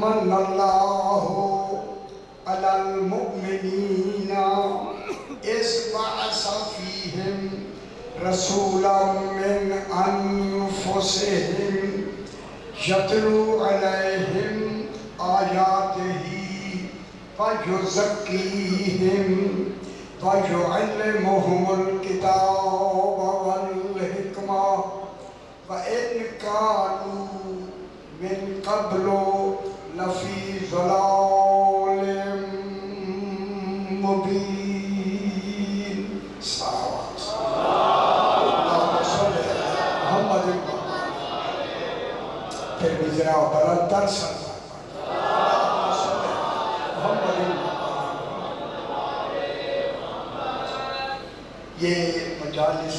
من اللہ علی المؤمنین اذ بعث فیہم رسولا من انفسہم یتلو علیہم آیاتہ فیزکیہم وَيُعَلِّمُهُمُ الْكِتَابَ وَالْحِكْمَةَ وَإِنْ كَانُوا مِنْ قَبْلُ لَفِي ضَلَالٍ مُبِينٍ اللہم صلی علی محمد پھر بھی ذرا بلندر سر یہ مجالس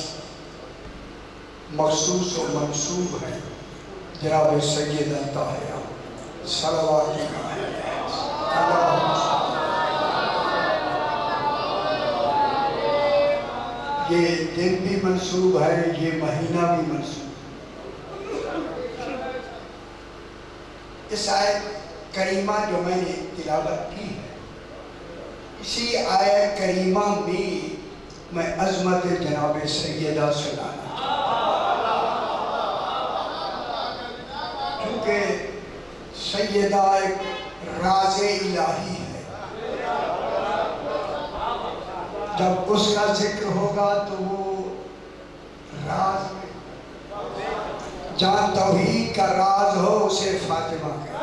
مخصوص و منصوب ہے جناب سید طاہرہ صلوات یہ دن بھی منصوب ہے، یہ مہینہ بھی منصوب ہے۔ اس آیت کریمہ جو میں نے تلاوت کی ہے، اسی آیت کریمہ میں میں عظمت جناب سیدہ سنانا، کیونکہ سیدہ ایک راز الہی ہے، جب اس کا ذکر ہوگا تو وہ راز میں جہاں توحید کا راز ہو اسے فاطمہ کہتے ہیں۔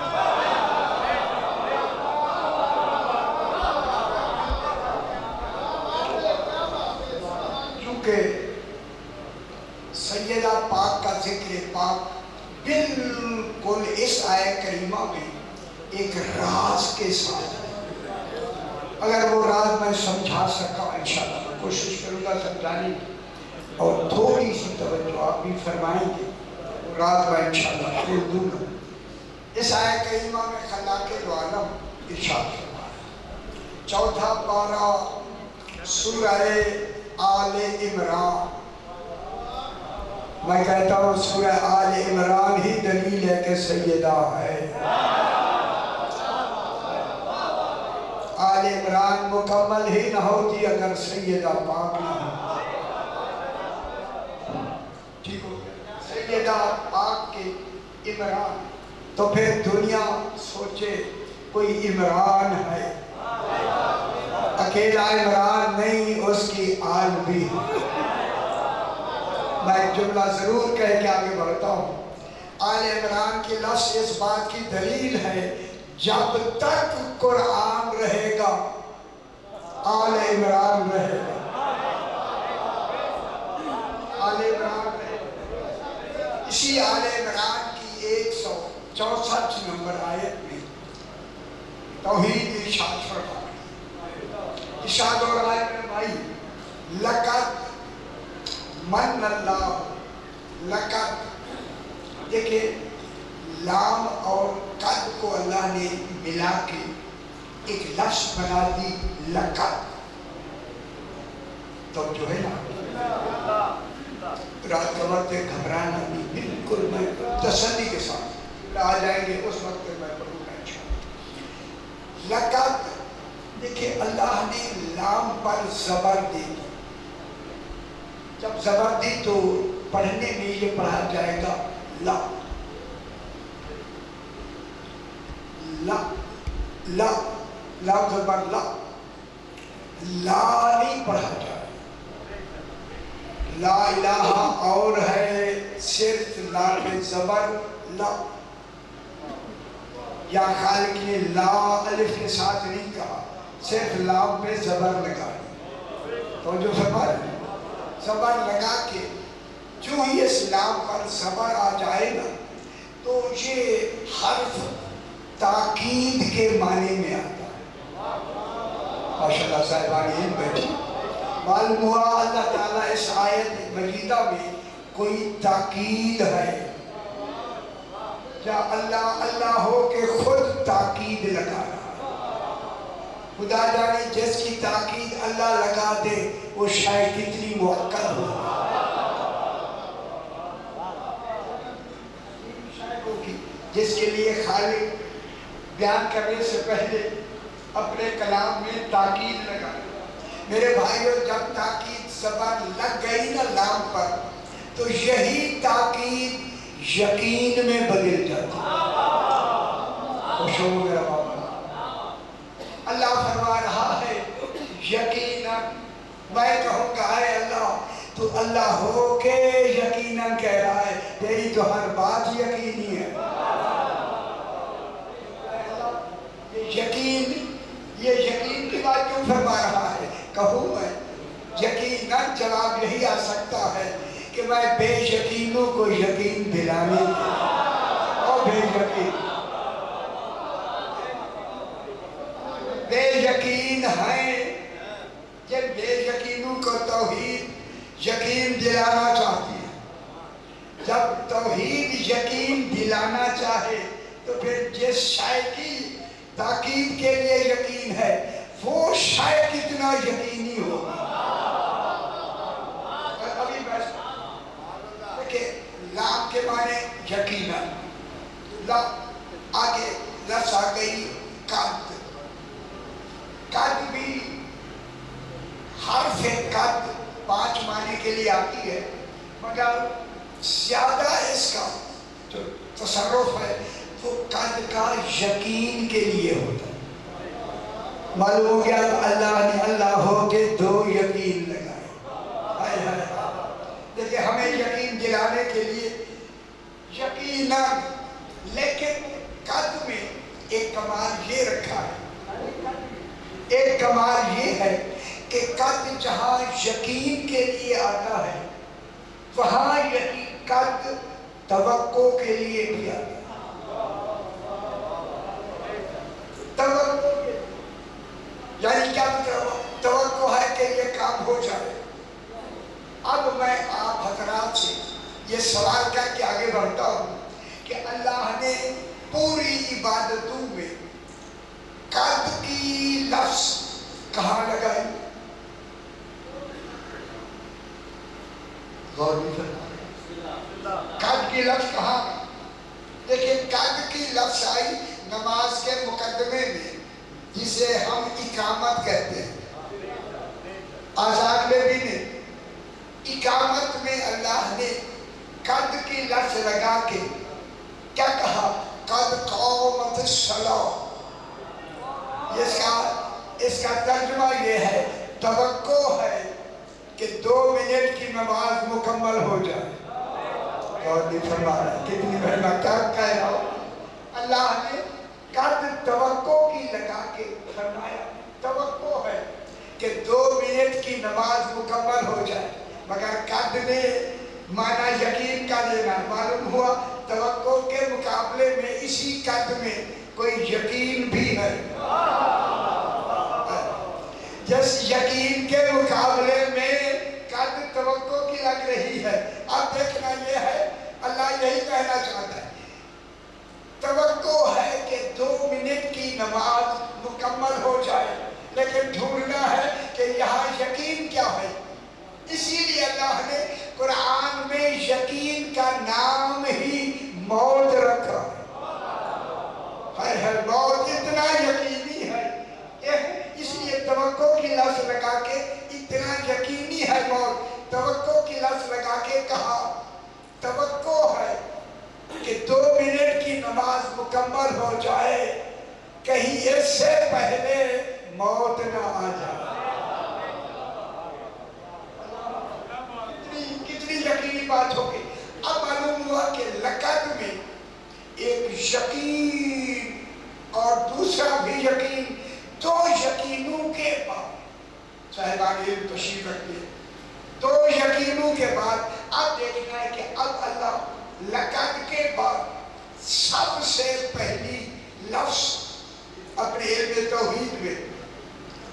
سیدہ پاک کا ذکر پاک بالکل اس آیت کریمہ میں ایک راز کے ساتھ ہے۔ اگر وہ راز میں سمجھا سکا انشاءاللہ میں کوشش کروں گا سمجھانے کی، اور تھوڑی سی توجہ آپ بھی فرمائیں گے، وہ راز میں انشاءاللہ کھول دوں گا۔ اس آیت کریمہ میں خلاق دو عالم ارشاد فرمایا، چوتھا پارہ سورہ آل عمران، میں کہتا ہوں سورہ آل عمران ہی دلیل ہے کہ سیدہ ہے۔ آل عمران مکمل ہی نہ ہوتی اگر سیدہ پاک نہ ہو۔ ٹھیک ہو گیا، سیدہ پاک کے عمران، تو پھر دنیا سوچے کوئی عمران ہے، اکیلا عمران نہیں، اس کی آل بھی ہے۔ میں ایک جملہ ضرور کہہ کے آگے بڑھتا ہوں، آل عمران کی لفظ اس بات کی دلیل ہے، جب تک قرآن رہے گا آل عمران رہے گا، آل عمران رہے گا۔ اسی آل عمران کی 164 نمبر آیت میں توحید ارشاد فرمایا، ارشاد اور آیت میں بھائی، لقد من اللہ، لقد دیکھیں لام اور قد کو اللہ نے ملا کے ایک لفظ بنا دی، لقد، تو جو ہے نا رات کے وقت گھبرانا نہیں، بالکل میں تسلی کے ساتھ آ جائیں گے اس وقت میں پڑھوں گا انشاءاللہ۔ لقد دیکھیں اللہ نے لام پر زبر دے دی، جب زبر دی تو پڑھنے میں یہ پڑھا جائے گا لا، لا لا لا زبر لا، لا نہیں پڑھا جائے، لا الہ اور ہے، صرف لا پہ زبر لا، یا خالق نے لا الف کے ساتھ نہیں کہا، صرف لام پہ زبر لگا دی، تو جو فرمایا زبر لگا کے جو ہی اس لام پر زبر آ جائے گا تو یہ حرف تاکید کے معنی میں آتا ہے۔ ماشاءاللہ صاحبان علم بیٹھے، معلوم ہوا اللہ تعالیٰ اس آیت مجیدہ میں کوئی تاکید ہے، یا اللہ اللہ ہو کہ خود تاکید لگا رہا ہے۔ خدا جانے جس کی تاکید اللہ لگا دے وہ شاید کتنی موقع ہو، جس کے لیے خالق بیان کرنے سے پہلے اپنے کلام میں تاکید لگا. میرے بھائیوں، جب تاکید زبان لگ گئی نا لام پر تو یہی تاکید یقین میں بدل جاتی. خوش ہو میرا بابا. اللہ فرما رہا ہے یقیناً. میں کہوں گا اے اللہ تو اللہ ہو کے یقیناً کہہ رہا ہے، تیری تو ہر بات یقینی ہے. یہ یقین کی بات کیوں فرما رہا ہے؟ کہوں میں یقیناً جواب یہی آ سکتا ہے کہ میں بے یقینوں کو یقین دلانے اور بے یقین ہیں. یہ بے یقینوں کو توحید یقین دلانا چاہتی ہے. جب توحید یقین دلانا چاہے تو پھر جس شے کی تاکید کے لیے یقین ہے وہ شے کتنا یقینی ہوگا. ابھی بس دیکھیں لام کے معنی یقیناً. آگے لفظ آ گئی قد. قد بھی حرف قد 5 معنی کے لیے آتی ہے، مگر زیادہ اس کا جو تصرف ہے وہ قد کا یقین کے لیے ہوتا ہے. معلوم ہو گیا اللہ نے اللہ ہو کے 2 یقین لگائے. دیکھیں ہمیں یقین دلانے کے لیے یقیناً، لیکن قد میں ایک کمال یہ رکھا ہے. ایک کمال یہ ہے کہ قد جہاں یقین کے لیے آتا ہے وہاں یقین قد توقع کے لیے بھی آتا ہے. توقع یعنی کیا مطلب؟ توقع ہے کہ یہ کام ہو جائے. اب میں آپ حضرات سے یہ سوال کر کے آگے بڑھتا ہوں کہ اللہ نے پوری عبادتوں میں قد کی لفظ کہاں لگائی؟ قد کی لفظ کہاں؟ لیکن قد کی لفظ آئی نماز کے مقدمے میں جسے ہم اقامت کہتے ہیں. آزاد میں بھی نہیں. اقامت میں اللہ نے قد کی لفظ لگا کے کیا کہا؟ قد قامت الصلاۃ. اس کا ترجمہ یہ ہے توقع ہے کہ 2 منٹ کی نماز مکمل ہو جائے. اور نہیں فرما رہا کتنی محنت کہہ رہا ہوں. اللہ نے قد توقع کی لگا کے فرمایا توقع ہے کہ 2 منٹ کی نماز مکمل ہو جائے، مگر قد نے معنی یقین کا لینا. معلوم ہوا توقع کے مقابلے میں اسی قد میں کوئی یقین بھی ہے. جس یقین کے مقابلے میں قد توقع کی لگ رہی ہے. اب دیکھنا یہ ہے اللہ یہی کہنا چاہتا ہے توقع ہے کہ 2 منٹ کی نماز مکمل ہو جائے، لیکن ڈھونڈنا ہے کہ یہاں یقین کیا ہے. اسی لیے اللہ نے قرآن میں یقین کا نام ہی موت رکھا. موت اتنا یقینی ہے، اس لیے توقع کی لفظ لگا کے اتنا یقینی ہے موت. توقع کی لفظ لگا کے کہا توقع ہے کہ 2 منٹ کی نماز مکمل ہو جائے، کہیں اس سے پہلے موت نہ آ جائے. کتنی یقینی بات ہوگی. اب معلوم ہوا کہ لقد میں ایک یقین اور دوسرا بھی یقین، 2 یقینوں کے بعد صاحبان علم تشریف رکھتے ہیں. 2 یقینوں کے بعد اب دیکھنا ہے کہ اب اللہ لقد کے بعد سب سے پہلی لفظ اپنے علم توحید میں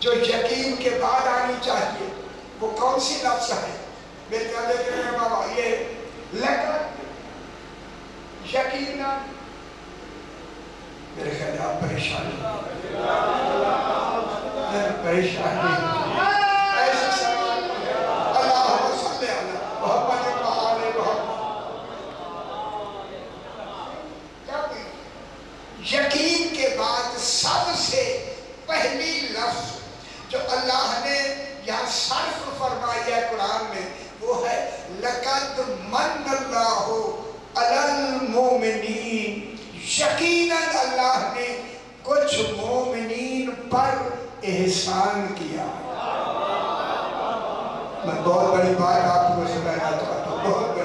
جو یقین کے بعد آنی چاہیے وہ کون سی لفظ ہے؟ میرے خیال دیکھ رہے ہیں بابا، یہ لقد یقینا. میرے خیال آپ پریشان یقین کے بعد جو اللہ نے یہاں صرف فرمایا قرآن میں وہ ہے لَقَدْ مَنَّ اللَّهُ عَلَى الْمُؤْمِنِينَ، یقیناً اللہ نے کچھ مومنین پر احسان کیا ہے۔ میں بہت بڑی بات آپ کو سنانا چاہتا ہوں، بہت بڑی بات۔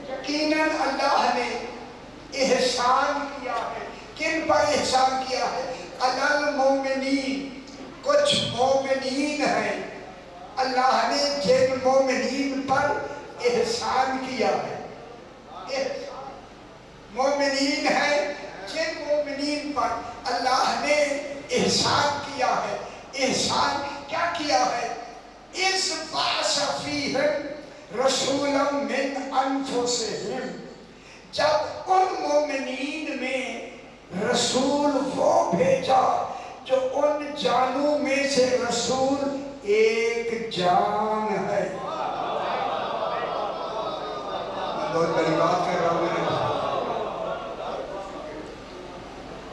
یقیناً اللہ نے احسان کیا ہے۔ کن پر احسان کیا ہے؟ عَلَى الْمُؤْمِنِينَ، کچھ مومنین ہیں، اللہ نے جن مومنین پر احسان کیا ہے۔ مومنین ہیں جن مومنین پر اللہ نے احسان کیا ہے۔ احسان کیا کیا ہے؟ اِذْ بَعَثَ فِيهِمْ رَسُولًا مِّنْ أَنفُسِهِمْ، جب ان مومنین میں رسول وہ بھیجا جو ان جانوں میں سے رسول ایک جان ہے۔ میں بہت بڑی بات کر رہا ہوں،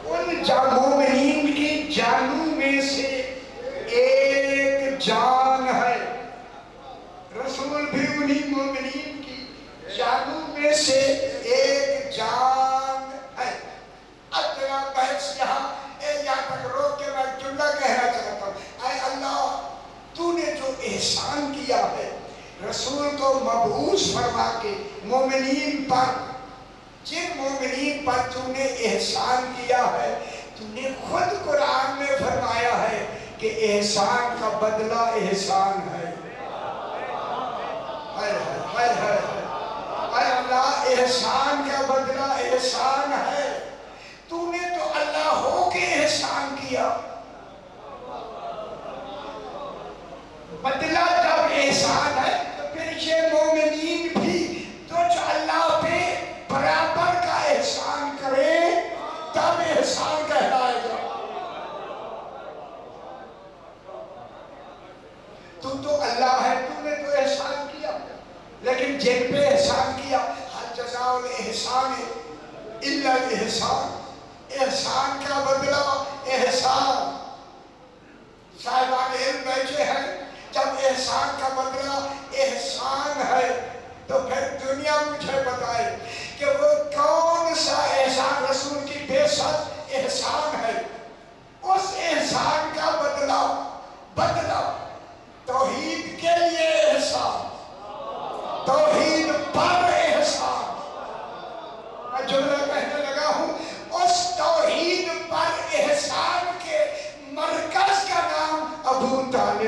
ان مومنین کی جانوں میں سے ایک جان ہے۔ رسول بھی انہی مومنین کی جانوں میں سے ایک جان ہے۔ اب جناب بحث یہاں تک روک کے میں جملہ کہنا چاہتا ہوں۔ اے اللہ، تو نے جو احسان کیا ہے رسول کو مبعوث فرما کے مومنین پر، جن مومنین پر تو نے احسان کیا ہے، تو نے خود قرآن میں فرمایا ہے کہ احسان کا بدلہ احسان ہے۔ اے اللہ، احسان کا بدلہ احسان ہے۔ تو نے تو اللہ ہو کے احسان کیا، بدلہ جب احسان ہے تو پھر یہ مومنین بھی تو جو اللہ پہ برابر کا احسان کرے تب احسان کہلائے گا۔ تو اللہ ہے، تو نے تو احسان کیا، لیکن جن پہ احسان کیا حَلْ جَزَاءُ الْإِحْسَانِ إِلَّا الْإِحْسَانِ، احسان کا بدلہ احسان۔ صاحبان علم بیٹھے ہیں، جب احسان کا بدلہ احسان ہے تو پھر دنیا مجھے بتائے کہ وہ کون سا احسان رسول کی بے ست احسان ہے۔ اس احسان کا بدلہ توحید کے لیے احسان، توحید پر احسان۔ میں جملہ کہنے لگا ہوں، اس توحید پر احسان کے مرکز کا نام ابو طالب ہے۔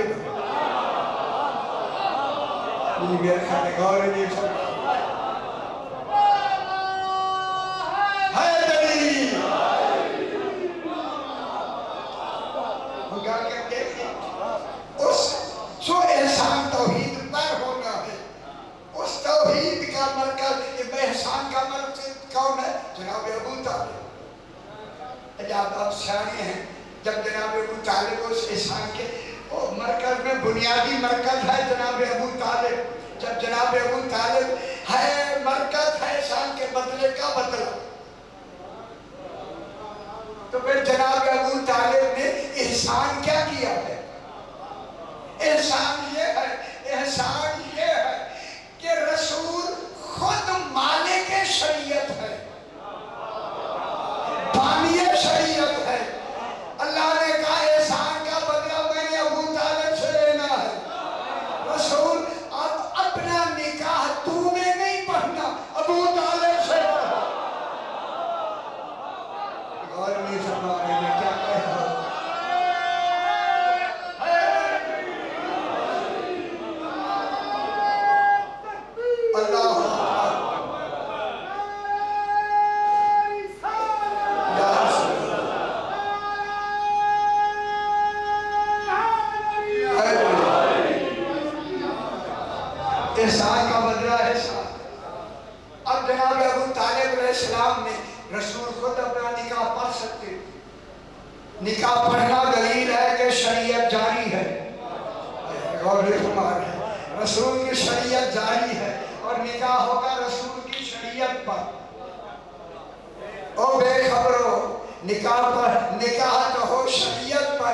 یہ میرے خانے گورے نہیں فرما ہے دلیل ہوگا کہ دیکھیں اس جو احسان توحید پر ہونا ہے، اس توحید کا مرکز، احسان کا مرکز کون ہے؟ جناب ابو طالب۔ جب آپ سیانے ہیں، جب جناب ابو طالب اس احسان کے مرکز میں بنیادی مرکز ہے جناب ابو طالب، جب جناب ابو طالب ہے مرکز ہے احسان کے بدلے کا بدلہ، تو پھر جناب ابو طالب نے احسان کیا کیا ہے؟ احسان یہ ہے کہ رسول خود مالک شریعت ہے، بانی شریعت ہے۔ اللہ نے کہا احسان کا بدلہ میں نے ابو طالب سے لینا ہے۔ رسول اب اپنا نکاح تو نے نہیں پڑھنا، ابو طالب سے پڑھنا۔ غور نہیں فرما رہے میں کیا کہہ رہا ہوں؟ اللہ احسان کا بدلہ احسان۔ اب جناب ابو طالب علیہ السلام نے رسول خود اپنا نکاح پڑھ سکتے، نکاح پڑھنا دلیل ہے کہ شریعت جاری ہے۔ غور فرما رہے ہیں، رسول کی شریعت جاری ہے اور نکاح ہوگا رسول کی شریعت پر۔ او بے خبرو، نکاح تو ہو شریعت پر،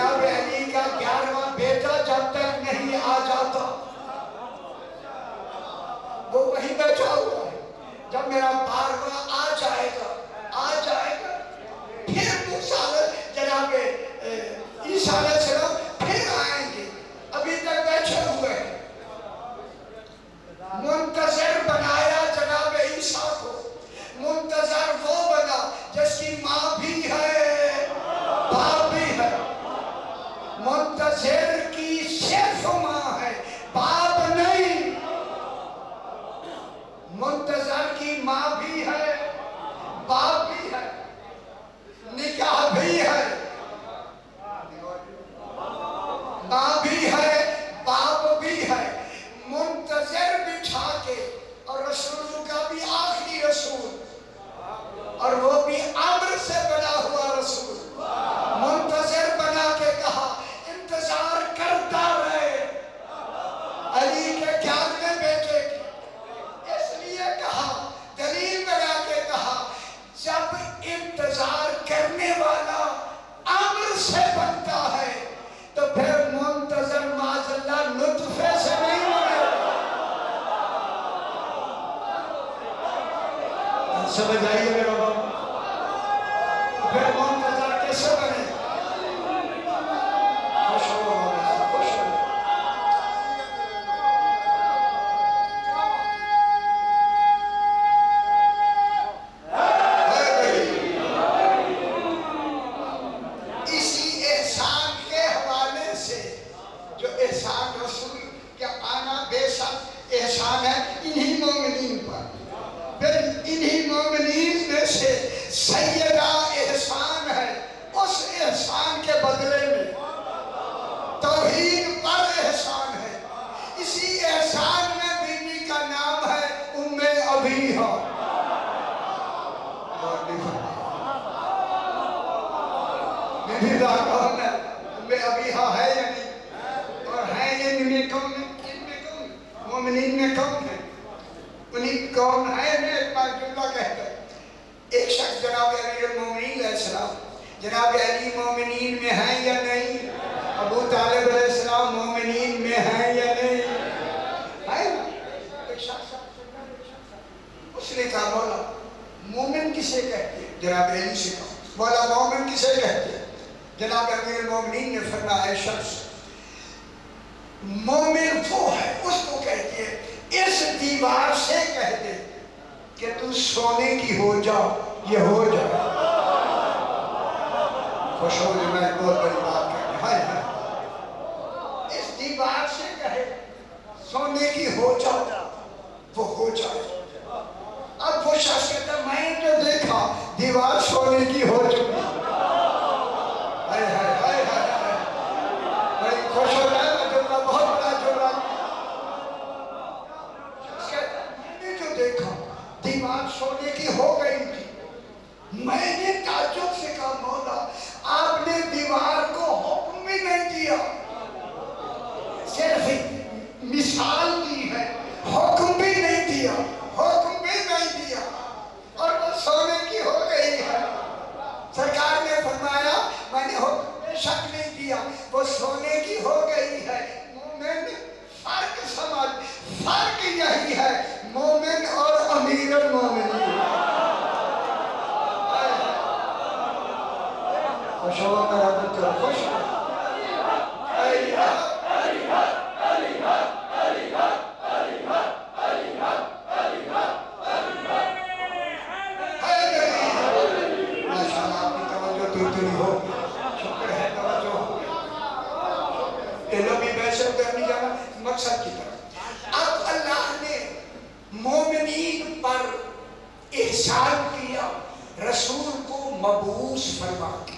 جناب علی کا 11واں بیٹا جب تک نہیں آ جاتا وہ وہیں بیٹھا ہوا ہے. جب میرا 12واں آ جائے گا پھر جناب عیسیٰ علیہ السلام پھر آئیں گے. ابھی تک بیٹھے ہوئے ہیں. منتظر بنایا جناب عیسیٰ کو. منتظر وہ بنا جس کی ماں بھی ہے باپ بھی ہے. منتظر کی صرف ماں ہے باپ نہیں. منتظر کی ماں بھی ہے باپ بھی ہے نکاح بھی ہے ماں بھی ہے باپ بھی ہے. منتظر بٹھا کے اور رسولوں کا بھی آخری رسول اور وہ بھی امر سے بنا ہوا رسول منتظر بنا کے کہا انتظار کرتا رہے علی کے 11ویں بیٹے کی. اس لیے کہا دلیل بنا کے کہا جب انتظار کرنے والا امر سے بنتا ہے تو پھر منتظر معاذ اللہ نطفے سے نہیں بنے. سمجھ آئیے میرا بابا. پھر منتظر کیسے بنے؟ خوش ہو خوش ہو. اسی احسان کے حوالے سے جو احسان رسول کا آنا بے شک احسان ہے انہی مومنین پر. پھر انہی مومنین میں سے سیدہ احسان ہے. اس احسان کے بدلے میں توحید پر احسان ہے. اسی احسان میں بیوی کا نام ہے ام ابیہا. بیوی کا کون ہے؟ ام ابیہا ہے یا نہیں؟ اور ہے ان میں کون ہے؟ مومنین میں کون ہے؟ انہیں کون ہے؟ میں ایک بار جملہ کہتا ہے. ایک شخص جناب امیر المومنین علیہ السلام جناب علی مومنین میں ہیں یا نہیں؟ ابو طالب علیہ السلام مومنین میں ہیں یا نہیں؟ ہے نا؟ ایک شخص اس نے کہا مولا مومن کسے کہتے ہیں؟ جناب علی سے کہا مولا مومن کسے کہتے ہیں؟ جناب امیر المومنین نے فرمایا شخص مومن وہ ہے اس کو کہتے ہیں اس دیوار سے کہہ دے کہ تو سونے کی ہو جا یہ ہو جائے. خوش ہو جو میں بہت بڑی بات کہہ رہا ہوں. اس دیوار سے کہے سونے کی ہو جا وہ ہو جائے. اب وہ شخص کہتا میں نے جو دیکھا دیوار سونے کی ہو چکی. بڑی خوش ہو جائے گا جملہ بہت بڑا جملہ. دیکھا دیوار سونے کی ہو گئی تھی. میں نے تعجب سے کہا مولا آپ نے دیوار کو حکم بھی نہیں دیا صرف مثال دی ہے حکم بھی نہیں دیا اور وہ سونے کی ہو گئی ہے. سرکار نے فرمایا میں نے حکم میں شک نہیں دیا وہ سونے کی ہو گئی ہے. مومن فرق سمجھ فرق یہی ہے مومن اور امیر المومنین. خوش ہو میرا بچہ خوش ہو. ماشاءاللہ آپ کی توجہ تو ہو شکر ہے توجہ ہو. بھی بحثت کرنی جانا مقصد کی طرف. اب اللہ نے مومنین پر احسان کیا رسول کو مبعوث فرما کے.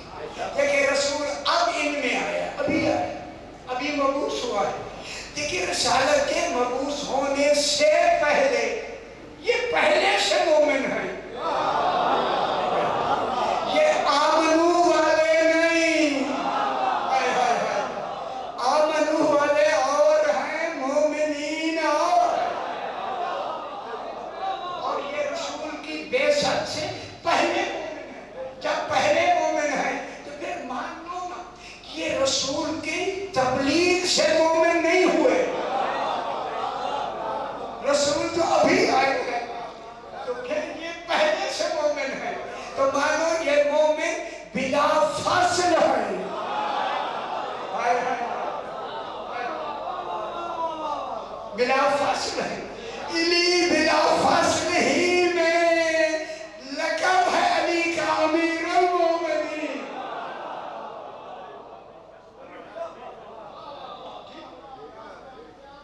دیکھیں رسول اب ان میں آیا ابھی مبعوث ہوا ہے. دیکھیں رسالت کے مبعوث ہونے سے پہلے یہ پہلے سے مومن ہے. یہ آمنو والے نہیں. آمنو والے اور ہیں مومنین اور یہ رسول کی بعثت سے پہلے مومن ہے. جب پہلے مومن ہے تو پھر مان لو نا کہ یہ رسول رسول کی تبلیغ سے مومن نہیں ہوئے، رسول تو ابھی آئے ہیں، تو پھر یہ پہلے سے مومن ہے، تو مانو یہ مومن بلا فاصل ہے۔ بلا فاصل ہے، علی بلا فاصل ہی میں لقب ہے علی کا امیر المومنین۔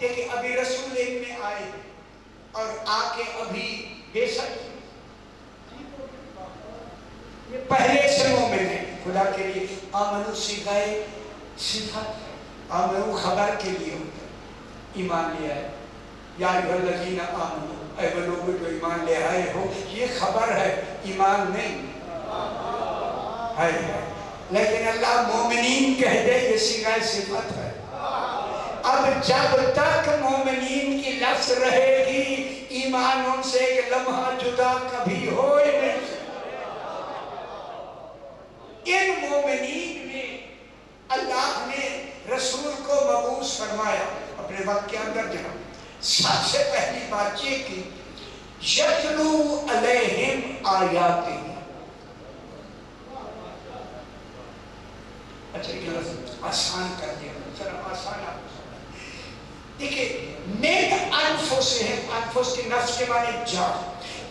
دیکھیں ابھی رسول ایک میں آئے اور آ کے ابھی بے شک یہ پہلے سے مومن ہے۔ خدا کے لیے آمنو سگائے صفت ہے، آمنو خبر کے لیے ہوتا ہے، ایمان لے آئے، یا ایھا الذین آمنو، اے وہ لوگ جو ایمان لے آئے ہو، یہ خبر ہے، ایمان نہیں ہے۔ لیکن اللہ مومنین کہہ دے یہ صیغہ صفت ہے۔ اب جب تک مومنین کی لفظ رہے گی، ایمان ان سے ایک لمحہ جدا کبھی ہو ہی نہیں سکتا۔ ان مومنین میں اللہ نے رسول کو مبعوث فرمایا اپنے وقت کے اندر، جہاں سب سے پہلی بات یہ کی یتلو علیہم آیاتہ۔ اچھا یہ لفظ آسان کر دیا، چلو آسان آپ دیکھیں، من انفسہم، انفس کے نفس کے معنی جان،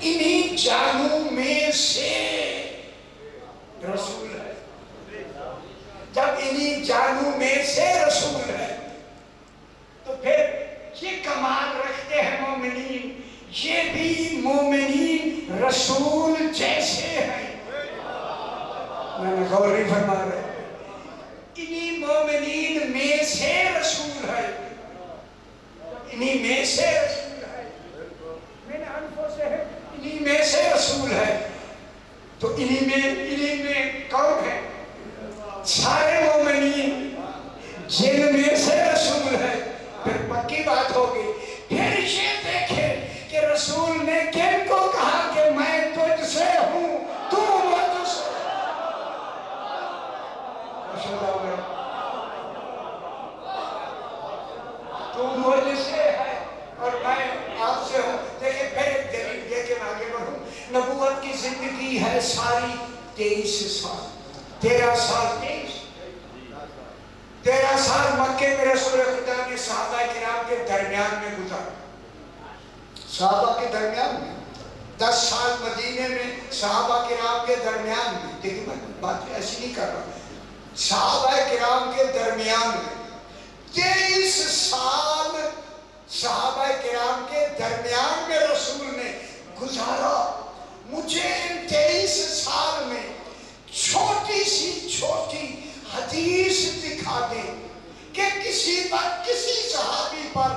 انہی جانوں میں سے رسول ہے۔ جب انہی جانوں میں سے رسول ہے تو پھر یہ کمال رکھتے ہیں مومنین، یہ بھی مومنین رسول جیسے ہیں۔ میں نے غور نہیں فرما رہے، انہی مومنین میں سے رسول ہے، انہی میں سے رسول ہے، من انفسہم، انہی میں سے رسول ہے۔ تو انہی میں کون ہے؟ سارے مومنین، جن میں سے رسول ہے۔ پھر پکی بات ہوگی، پھر یہ دیکھیں کہ رسول نے کن کو کہا کہ میں تجھ سے ہوں، تو مجھ سے۔ تو مجھ سے ہے اور میں آپ سے ہوں۔ دیکھیں پھر ایک دلیل دے کے میں آگے بڑھوں۔ نبوت کی زندگی ہے ساری 23 سال، 13 سال 13 سال مکے میں رسول خدا نے صحابہ کرام کے درمیان میں گزارا، صحابہ کے درمیان میں 10 سال مدینے میں صحابہ کرام کے درمیان میں۔ دیکھیں میں بات ایسی نہیں کر رہا، صحابہ کرام کے درمیان میں 23 سال صحابہ کرام کے درمیان میں رسول نے گزارا۔ مجھے ان 23 سال میں چھوٹی سی چھوٹی حدیث دکھا دے کہ کسی وقت کسی صحابی پر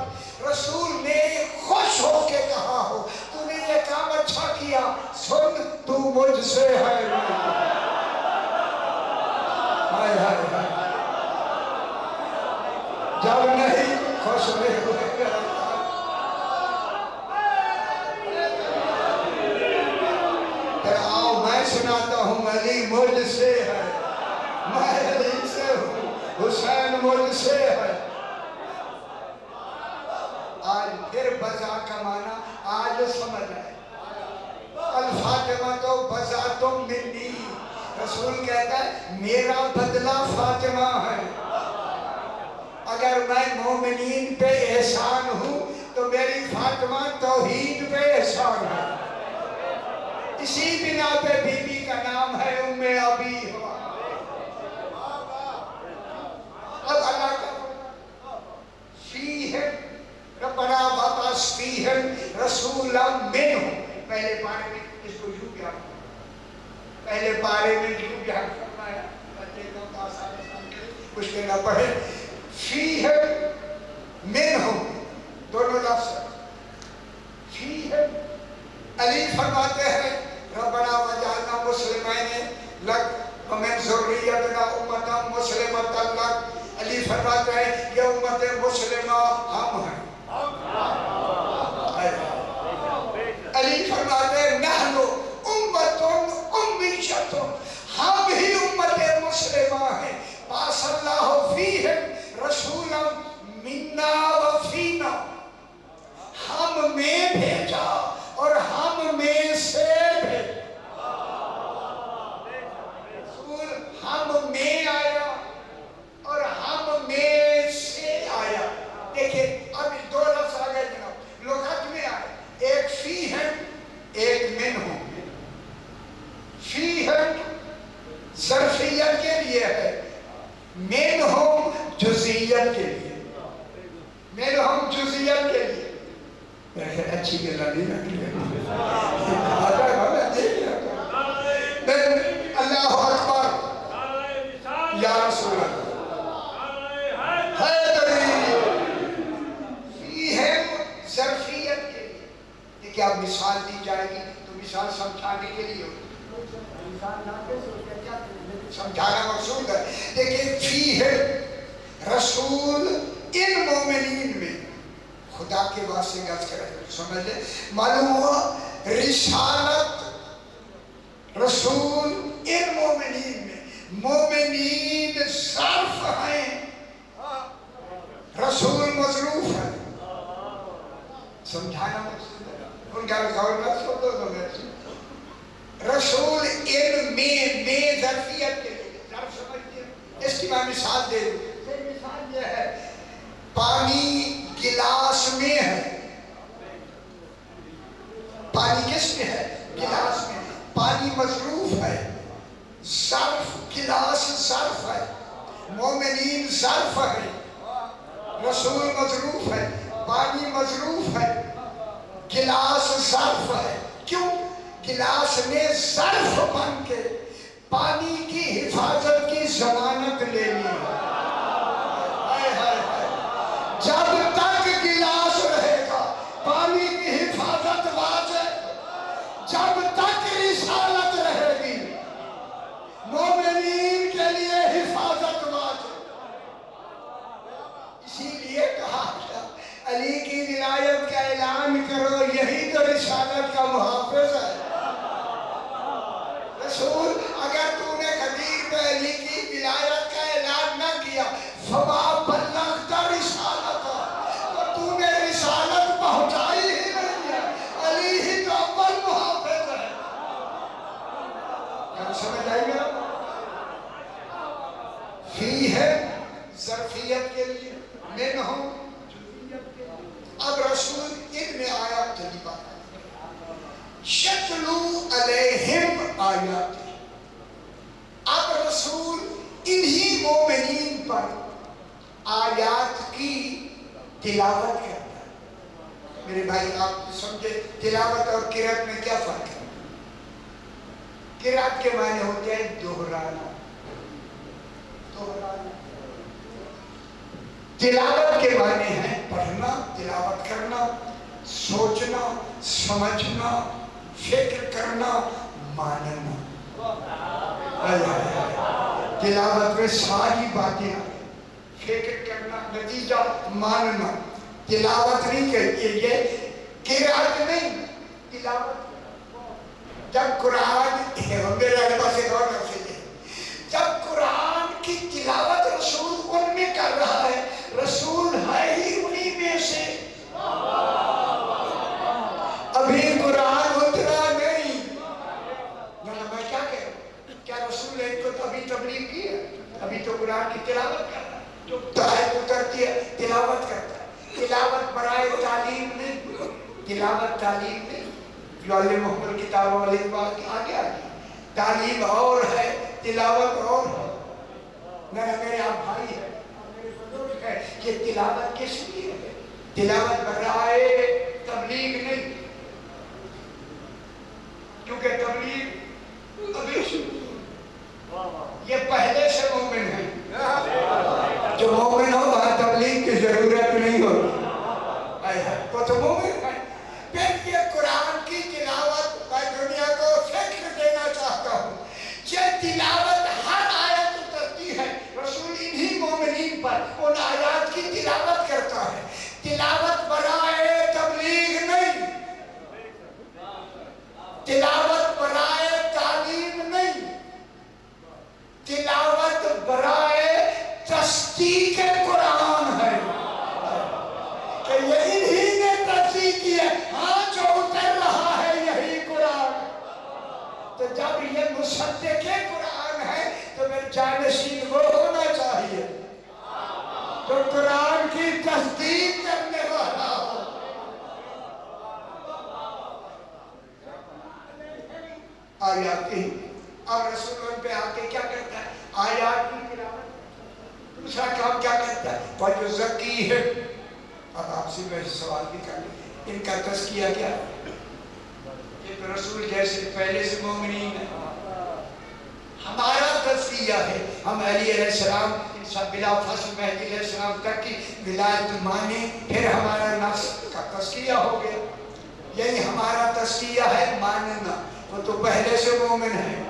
رسول نے خوش ہو کے کہا ہو تو نے یہ کام اچھا کیا، سن تو مجھ سے ہے۔ ہائے ہائے ہائے، جب نہیں خوش ہوئے ہوئے پھر آؤ میں سناتا ہوں، علی مجھ سے ہے، میں علی سے ہوں، حسین مجھ سے ہے۔ آج پھر بزا کا معنی آج سمجھ آئے، الفاطمہ تو بزا تم منی، رسول کہتا ہے میرا بدلہ فاطمہ ہے۔ اگر میں مومنین پہ احسان ہوں تو میری فاطمہ توحید پہ احسان ہے۔ اسی بنا پہ بی بی کا نام ہے ام ابی ہوا۔ اب اللہ کا فیہم ربنا وابعث فیہم رسولا منہم، پہلے پارے میں اس کو یوں کیا، پہلے پارے میں یوں کیا فرمایا، بچے کو آسان مشکل نہ پڑھے، فیہم منہم، دونوں لفظ فیہم۔ علی فرماتے ہیں ربنا وجعلنا مسلمین لک ومن ذریتنا امتا مسلمتا لک، علی فرماتے ہیں یہ امت مسلمہ ہم ہیں۔ علی فرماتے ہیں نحن امت امیت، ہم ہی امت مسلمہ ہیں۔ پاسا اللہ فیہم رسولا منا وفینا، ہم میں بھیجا اور ہم میں سے بھیجا، رسول ہم میں آیا اور ہم میں سے آیا۔ دیکھیں اب دو لفظ آ گئے جناب، لغت میں آئے، ایک فیہم ایک منہم۔ فیہم ظرفیت کے لیے ہے، منہم جزئیت کے لیے، منہم جزئیت کے لیے۔ میرے خیال اچھی گلا نہیں رکھ لیا، اللہ اکبر یا رسول اللہ، فیہم ظرفیت کے لیے۔ دیکھیں اب مثال دی جائے گی تو مثال سمجھانے کے لیے ہوتی، سمجھانا مقصود ہے۔ دیکھیں فیہم رسول ان مومنین میں، خدا کے واسطے گز کریں سمجھ لیں، معلوم ہوا رسالت رسول ان مومنین میں، مومنین ظرف ہیں، رسول مظروف ہے۔ سمجھانا مقصود ہے، ان کا غور نہ سنو تو میرے سے رسول ان میں ظرفیت کے لیے، ظرف سمجھتے ہیں، اس کی میں مثال دے دوں۔ مثال یہ ہے، پانی گلاس میں ہے، پانی کس میں ہے؟ گلاس میں، پانی مظروف ہے، ظرف گلاس ظرف ہے، مومنین ظرف ہے، رسول مظروف ہے، پانی مظروف ہے، گلاس ظرف ہے۔ کیوں؟ گلاس نے ظرف بن کے پانی کی حفاظت کی ضمانت لے لی۔ جب تک گلاس رہے گا پانی کی حفاظت واجب، جب تک رسالت رہے گی مومنین کے لیے حفاظت واجب۔ اسی لیے کہا علی کی ولایت کا اعلان کرو، یہی تو رسالت کا محافظ ہے۔ رسول اگر تو نے خدیر پہ علی کی ولایت کا اعلان نہ کیا، فما بلغت رسالت، تو تو نے رسالت پہنچائی ہی نہیں ہے، علی ہی تو اول محافظ ہے۔ کیا سمجھ آئی گا؟ فی ہے ظرفیت کے لیے، منہم جزئیت کے لیے۔ اب رسول ان میں آیا چلی بات، یتلو علیہم آیات، اب رسول انہی مومنین پر آیات کی تلاوت کرتا ہے۔ میرے بھائی آپ سمجھے تلاوت اور قرأت میں کیا فرق ہے؟ قرأت کے معنی ہوتے ہیں دہرانا، تلاوت کے معنی ہے پڑھنا، تلاوت کرنا، سوچنا، سمجھنا، فکر کرنا، ماننا۔ تلاوت میں ساری باتیں، فکر کرنا، نتیجہ ماننا۔ تلاوت نہیں کہتی، یہ قرأت نہیں، تلاوت۔ جب قرآن میرے علماء سے غور کر سکتے، جب قرآن کی تلاوت رسول ان میں کر رہا ہے، رسول ہے ہی انہی میں سے۔ ابھی قرآن اترا نہیں، میں کیا کہہ رہا ہوں؟ کیا رسول ان کو ابھی تبلیغ کی ہے؟ ابھی تو قرآن کی تلاوت کر رہا ہے، جو آیت اترتی ہے تلاوت کرتا ہے۔ تلاوت برائے تعلیم نہیں، تلاوت تعلیم نہیں، جو علیہ محمد کتاب و علیہ بات کی آگے آگے تعلیم اور ہے، تلاوت اور ہے۔ میرے آپ بھائی ہے، میرے بزرگ ہے، کہ تلاوت کس لیے ہے؟ تلاوت برائے تبلیغ نہیں، کیونکہ تبلیغ ابھی یہ پہلے سے مومن ہے، جو مومن ہو وہاں تبلیغ کی ضرورت نہیں ہوتی، وہ تو مومن ہے۔ پھر یہ قرآن کی تلاوت میں دنیا کو فکر دینا چاہتا ہوں، یہ تلاوت ہر آیت اترتی ہے، رسول انہی مومنین پر ان آیات کی تلاوت کرتا ہے۔ تلاوت برائے تبلیغ نہیں، تلاوت برائے تعلیم نہیں، تصدیق قرآن ہے کہ یہ انہی نے تصدیق کی ہے، ہاں جو اتر رہا ہے یہی قرآن۔ تو جب یہ مصدق قرآن ہے تو پھر جانشین وہ ہونا چاہیے جو قرآن کی تصدیق کرنے والا ہو۔ آیات کی اور رسول پہ آ کے کیا کرتا ہے؟ آیات کی تلاوت۔ دوسرا کام کیا کرتا ہے؟ وہ جو ذکی ہے، اب آپ سے میں سوال بھی کر لیں، ان کا تزکیہ کیا ہے؟ یہ رسول جیسے پہلے سے مومنین ہیں، ہمارا تزکیہ ہے، ہم علی علیہ السلام بلا فصل مہدی علیہ السلام تک کی ولایت مانے، پھر ہمارا نفس کا تزکیہ ہو گیا۔ یہی ہمارا تزکیہ ہے، ماننا۔ وہ تو پہلے سے مومن ہے۔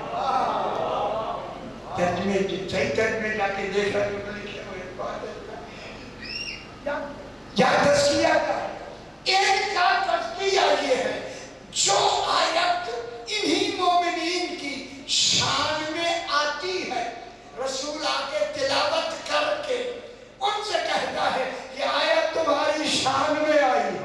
ترجمے صحیح ترجمے جا کے دیکھ رہے ہیں، لکھے ہوئے بات ہے یا تزکیہ کا ایک کا تزکیہ یہ ہے جو آیت انہی مومنین کی شان میں آتی ہے، رسول آگے تلاوت کر کے ان سے کہتا ہے کہ آیت تمہاری شان میں آئی،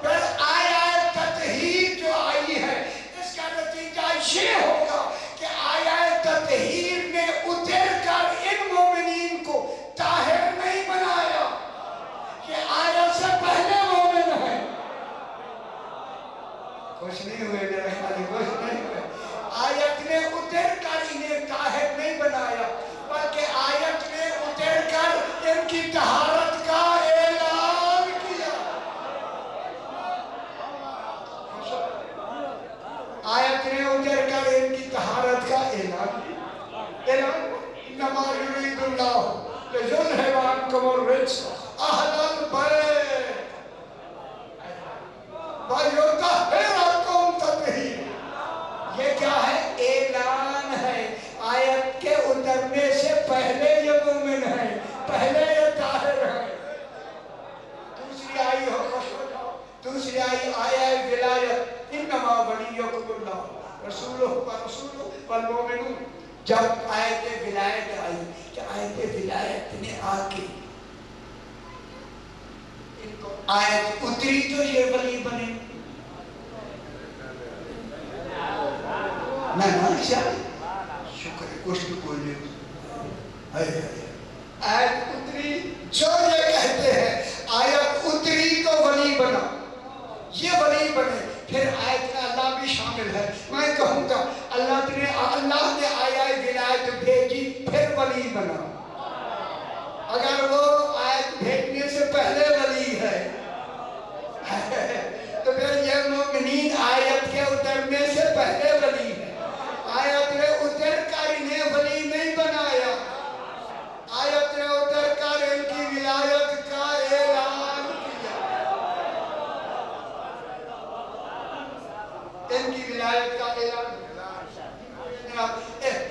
پھر آیت تطہیر جو آئی ہے اس کا نتیجہ یہ ہوگا کہ آیت تطہیر نے اتر کر ان مومنین کو طاہر نہیں بنایا، یہ آیت سے پہلے مومن ہے۔ خوش نہیں ہوئے میرے خالی، خوش نہیں ہوئے۔ آیت نے اتر کر انہیں طاہر نہیں بنایا، بلکہ آیت نے اتر کر ان کی طہارت کا اعلان کیا۔ آیت نے اتر کر ان کی طہارت کا اعلان کیا۔ انما یرید اللہ لیذھب عنکم الرجس اہل البیت ویطہرکم تطہیرا۔ یہ کیا ہے؟ اعلان ہے۔ آیت کے اترنے سے پہلے یہ مومن ہے، پہلے یہ طاہر ہے۔ دوسری آئی ہو، خوش ہو جاؤ، دوسری آئی آیہ ولایت، انما ولیکم اللہ رسولہ ورسولہ والمؤمنون۔ جب آیت ولایت آئی کہ آیت ولایت نے آ کے ان کو آیت اتری تو یہ ولی بنے۔ نہ شکر ہے، کچھ بھی بولنے آیت اتری جو یہ کہتے ہیں آیت اتری تو ولی بنا، یہ ولی بنے۔ پھر آیت میں اللہ بھی شامل ہے۔ میں کہوں گا اللہ نے آیت ولایت بھیجی پھر ولی بنا۔ اگر وہ آیت بھیجنے سے پہلے ولی ہے تو پھر یہ مومنین آیت کے اترنے سے پہلے ولی ہے۔ آیت نے اتر کر انہیں ولی نہیں بنایا، آیت نے اتر کر ان کی ولایت کا اعلان کیا۔ ان کی ولایت کا اعلان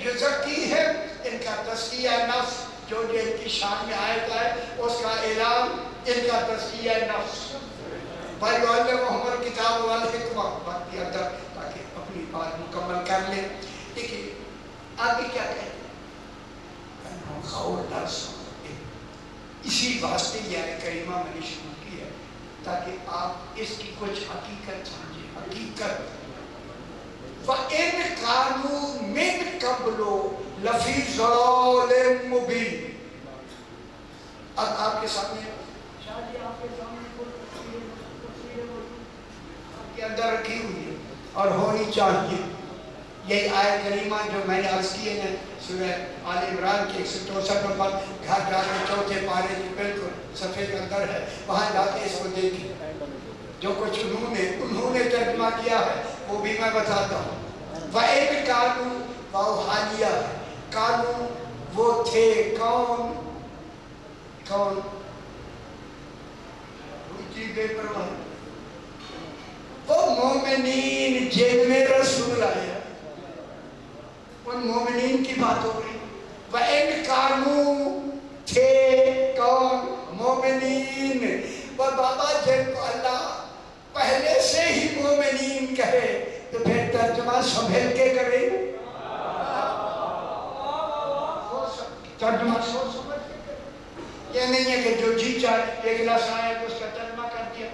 جو ذکی ہے، ان کا تزکیہ نفس جو ان کی شان میں آیت ہے اس کا اعلان، ان کا تزکیہ نفس۔ بھائی محمد کتاب والحکمہ وقت کے اندر تاکہ اپنی بات مکمل کر لیں۔ دیکھیے آگے کیا کہتے ہیں، خبردار سنو۔ اسی واسطے یہ کریمہ میں نے شروع کی ہے تاکہ آپ اس کی کچھ حقیقت سمجھیں۔ حقیقت وَإِنْ كَانُوا مِنْ قَبْلُ لَفِي ضَلَالٍ مُبِينٍ۔ اب آپ کے سامنے شادی آپ کے سامنے کے اندر رکھی ہوئی ہے اور ہونی چاہیے۔ یہی آیت کریمہ جو میں نے عرض کی ہے سورہ آل عمران کی 164 نمبر، گھر جا کے چوتھے پارے کی بالکل صفحے کے اندر ہے، وہاں جا کے اس کو دیکھیں۔ جو کچھ انہوں نے ترجمہ کیا ہے وہ بھی میں بتاتا ہوں۔ وَإِنْ كَانُوا وہ حالیہ ہے، کانو وہ تھے، کون روچی بے پرواہ، وہ مومنین جن میں رسول آیا، ان مومنین کی بات ہو رہی۔ وَإِنْ كَانُوا تھے کون؟ مومنین۔ وہ بابا جن کو اللہ پہلے سے ہی مومنین کہے تو پھر ترجمہ سنبھل کے کرے۔ ترجمہ سوچ سمجھ کے کرو۔ یہ نہیں ہے کہ جو جی چاہے ایک لفظ آیا تو اس کا ترجمہ کر دیا۔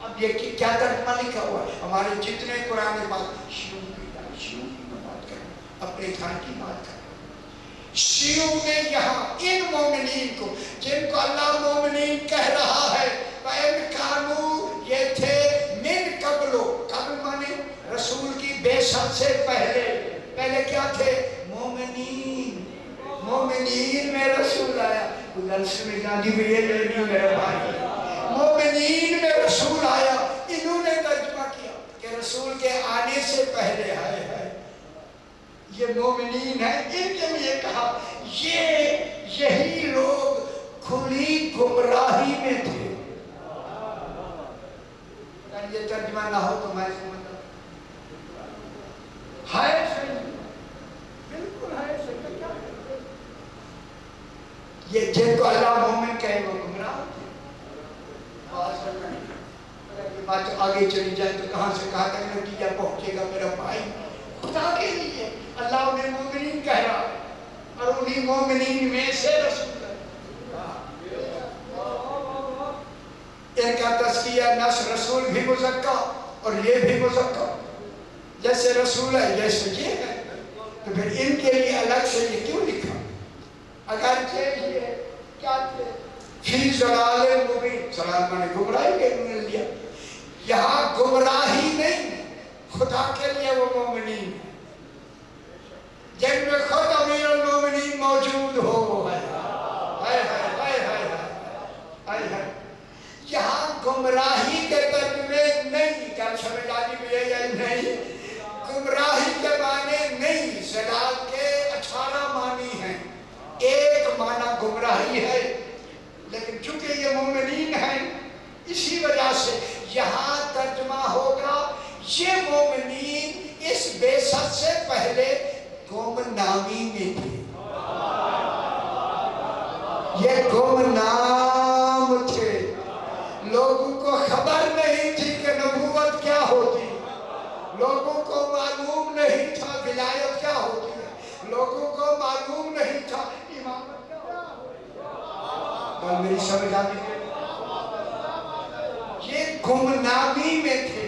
اب یہ کیا ترجمہ لکھا ہوا ہے؟ ہمارے جتنے قرآن پاک شیعوں کی بات کریں، اپنے گھر کی بات کریں۔ شیعوں نے یہاں ان مومنین کو جن کو اللہ مومنین کہہ رہا ہے وَإِنْ كَانُوا، یہ تھے من قبل، قبل مانے رسول کی بعثت سے پہلے کیا تھے؟ مومنین۔ مومنین میں رسول آیا، درس میں جانی بھی یہ نہیں میرے بھائی، مومنین میں رسول آیا، انہوں نے ترجمہ کیا کہ رسول کے آنے سے پہلے ہے یہ مومنین ہیں۔ ان کے لیے کہا یہی لوگ کھلی گمراہی میں تھے۔ اگر یہ ترجمہ نہ ہو تو میں سمجھتا ہے صحیح، بالکل ہے صحیح۔ کیا یہ جن کو اللہ مومن کہے وہ گمراہ تھے۔ یہ بات آگے چلی جائے تو کہاں سے کہاں تک نتیجہ پہنچے گا میرا بھائی؟ خدا کے لیے اللہ انہیں مومنین کہہ رہا ہے اور انہیں مومنین میں سے رسول ہے۔ ان کا تزکیہ نفس رسول بھی مزکا اور یہ بھی مزکا، جیسے رسول ہے جیسے یہ ہے، تو پھر ان کے لیے الگ سے یہ کیوں لکھا؟ اگرچہ یہ کیا تھے فی ضلال مبین، ضلال مانے گمراہی کے انہوں نے لیا، یہاں گمراہی نہیں، خدا کے لیے وہ مومنین ہے جن میں خود امیر المومنین موجود ہو۔ یہاں گمراہی کے ترجمے نہیں، کیا سمجھ آتی بھی ہے یا نہیں؟ گمراہی کے معنی نہیں، ضلال کے 18 معنی ہیں، ایک معنی گمراہی ہے، لیکن چونکہ یہ مومنین ہیں اسی وجہ سے یہاں ترجمہ ہوگا یہ مومنین اس بعثت سے پہلے گمنامی میں تھے، یہ گمنام تھے، لوگوں کو خبر نہیں تھی کہ نبوت کیا ہوتی، لوگوں کو معلوم نہیں تھا ولایت کیا ہوتی ہے، لوگوں کو معلوم نہیں تھا امامت کیا ہوتی ہے۔ بات میری سمجھ آتی ہے؟ یہ گمنامی میں تھے،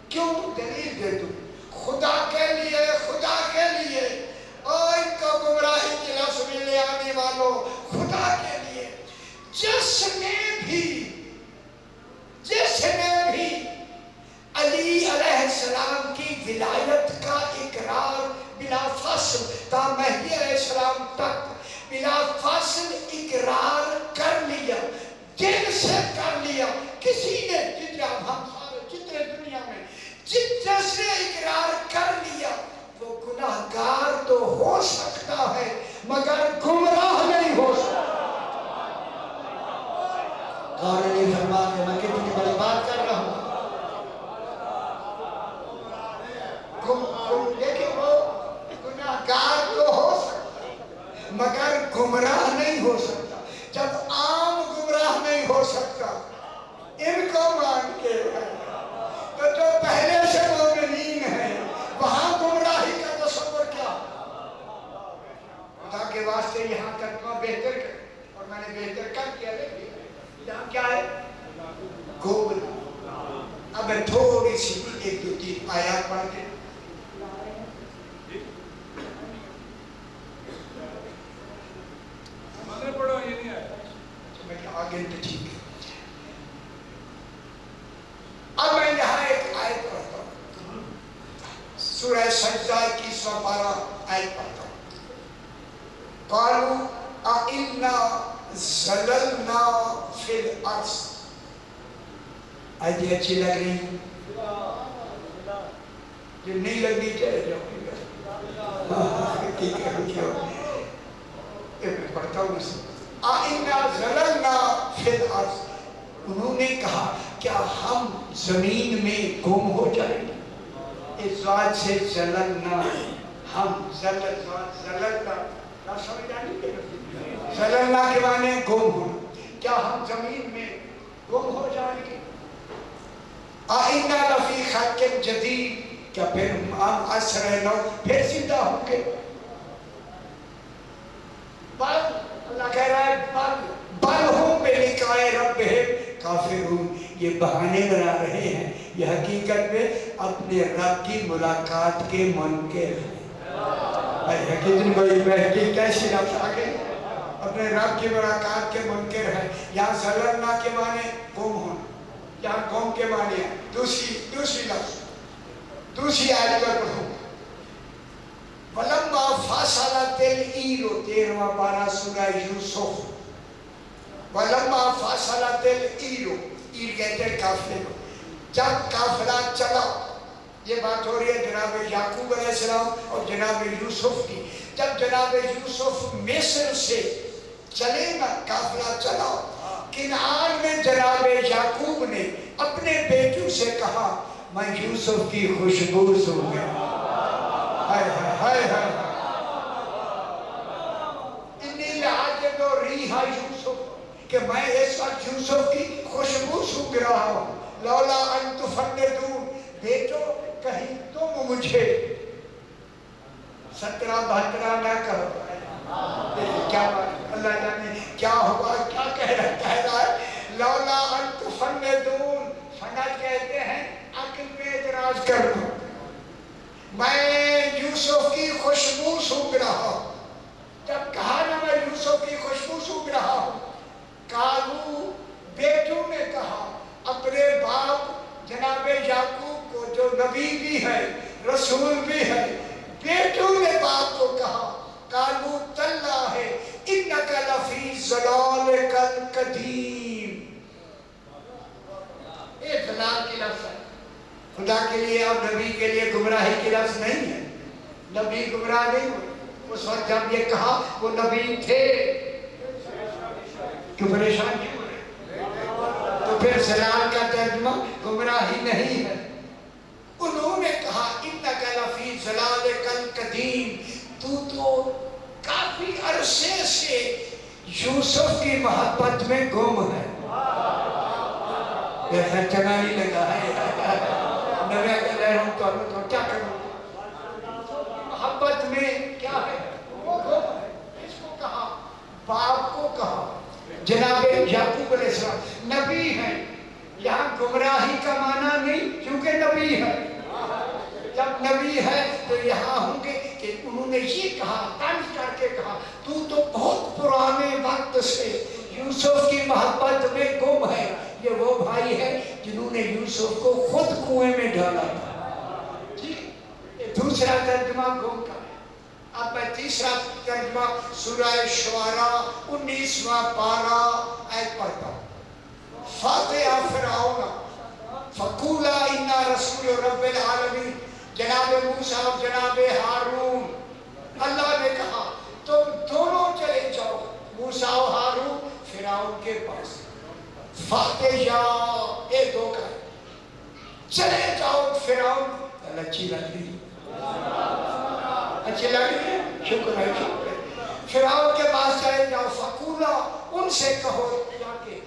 کیوں؟ دلیل دے دوں، خدا کے لیے اور ان کو گمراہی کی لفظ میں لے آنے والوں، خدا کے لیے جس نے بھی علی علیہ السلام کی ولایت کا اقرار بلا فصل تا مہدی علیہ السلام تک بلا فصل اقرار کر لیا، دل سے کر لیا، کسی نے جتنے دنیا میں جس نے اقرار کر لیا وہ گناہگار تو ہو سکتا ہے مگر گمراہ نہیں ہو سکتا۔ غور نہیں فرما کہ میں کتنی بڑی بات کر رہا ہوں۔ دیکھیں وہ گناہگار تو ہو سکتا مگر گمراہ نہیں ہو سکتا۔ جب عام گمراہ نہیں ہو سکتا ان کو مان کے تو جو پہلے سے مومنین ہیں وہاں گمراہی کا تصور کیا؟ خدا کے واسطے یہاں ترجمہ بہتر کر، اور میں نے بہتر کر کیا، یہاں کیا ہے؟ گمراہ۔ اب میں تھوڑی سی 1 2 3 آیات پڑھ کے پڑھو، یہ نہیں آیا میں کہ آگے تو ٹھیک ہے۔ اب میں یہاں ایک آیت پڑھتا ہوں، سورہ سجدہ کی 112 آیت پڑھتا ہوں۔ قالوا اِنَّا زَلَلْنَا فِي الْأَرْضِ، آیتیں اچھی لگ رہی ہیں؟ جو نہیں لگنی چاہے جو ٹھیک ہے، میں پڑھتا ہوں اسے۔ اِنَّا زَلَلْنَا فِي الْأَرْضِ، انہوں نے کہا کیا ہم زمین میں گم ہو جائیں گے؟ اس ذات سے زللنا، ہم زللنا سمجھ آنی کہ زللنا کے معنی گم ہونا، کیا ہم زمین میں گم ہو جائیں گے؟ آئندہ لفی خلق جدید، کیا پھر ہم عصر نو پھر زندہ ہوں گے؟ بات اللہ کہہ رہا ہے بل ہم بلقاء ربہم کافرون، یہ بہانے بنا رہے ہیں، یہ حقیقت میں اپنے رب کی ملاقات کے منکر ہیں۔ حقیقت بڑی بہتری کیسی لفظ آگے، اپنے رب کی ملاقات کے منکر ہیں۔ یہاں زللنا کے معنی گم ہونا، یہاں گم کے معنی ہے۔ دوسری لفظ، دوسری آیت پر پڑھوں، وَلَمَّا فَصَلَتِ الْعِيرُ 13واں پارہ سورہ یوسف، وَلَمَّا فَصَلَتِ الْعِيرُ، عیر کہتے ہیں قافلے کو، جب قافلہ چلا، یہ بات ہو رہی ہے جناب یعقوب علیہ السلام اور جناب یوسف کی، جب جناب یوسف مصر سے چلے نا، قافلہ چلا، کنعان میں جناب یعقوب نے اپنے بیٹوں سے کہا میں یوسف کی خوشبو سونگ گیا، ہائے ہائے ہائے، انی لعجب ریح یوسف، کہ میں اس وقت یوسف کی خوشبو سونگ رہا ہوں، لولا ان تفندون، بیٹو کہیں تم مجھے 17 نہ کرو۔ کیا بات، اللہ جانے کیا ہوا، کیا کہہ رہا ہے، لولا ان تفندون، فند کہتے ہیں عقل میں اعتراض کرنا، میں یوسف کی خوشبو سونگ رہا ہوں، جب کہا نا میں یوسف کی خوشبو سونگ رہا ہوں، قالو، بیٹوں نے کہا اپنے باپ جناب یعقوب کو جو نبی بھی ہے رسول بھی ہے، بیٹوں نے باپ کو کہا قالو تاللہ انک لفی ضلالک القدیم، یہ ضلال کی لفظ ہے، خدا کے لیے اور نبی کے لیے گمراہی کی لفظ نہیں ہے، نبی گمراہ نہیں ہوئے، اس وقت جب یہ کہا وہ نبی تھے، کیوں پریشان کیوں ہوئے؟ تو پھر ضلال کا ترجمہ گمراہی نہیں ہے، انہوں نے کہا انک لفی ضلالک القدیم، تو کافی عرصے سے یوسف کی محبت میں گم ہے، ایسا چنا نہیں لگا ہے، نبی اگر لہروں تو کیا کروں، محبت میں کیا ہے، وہ گم ہے، اس کو کہا، باپ کو کہا، جناب یعقوب علیہ السلام نبی ہیں، یہاں گمراہی کا معنی نہیں کیونکہ نبی ہے، جب نبی ہے تو یہاں ہوں گے کہ انہوں نے یہ کہا، طنز کر کے کہا تو بہت پرانے وقت سے یوسف کی محبت میں گم ہے، یہ وہ بھائی ہے جنہوں نے یوسف کو خود کنویں میں ڈالا تھا، یہ دوسرا ترجمہ گم کا ہے۔ اب میں تیسرا ترجمہ سورہ شعراء 19واں پارہ آیت پڑھتا ہوں، فاتحہ فرعون فقولا انا رسول رب العالمین، جناب موسیٰ اور جناب ہارون، اللہ نے کہا تم دونوں چلے جاؤ موسیٰ و ہارون فرعون کے پاس، فاتحہ ایک دو کا چلے جاؤ فرعون، اچھی لگ رہی، اچھی لگ رہی ہے، شکر ہے، شکر ہے، فرعون کے پاس چلے جاؤ، فقولا ان سے کہو جا کے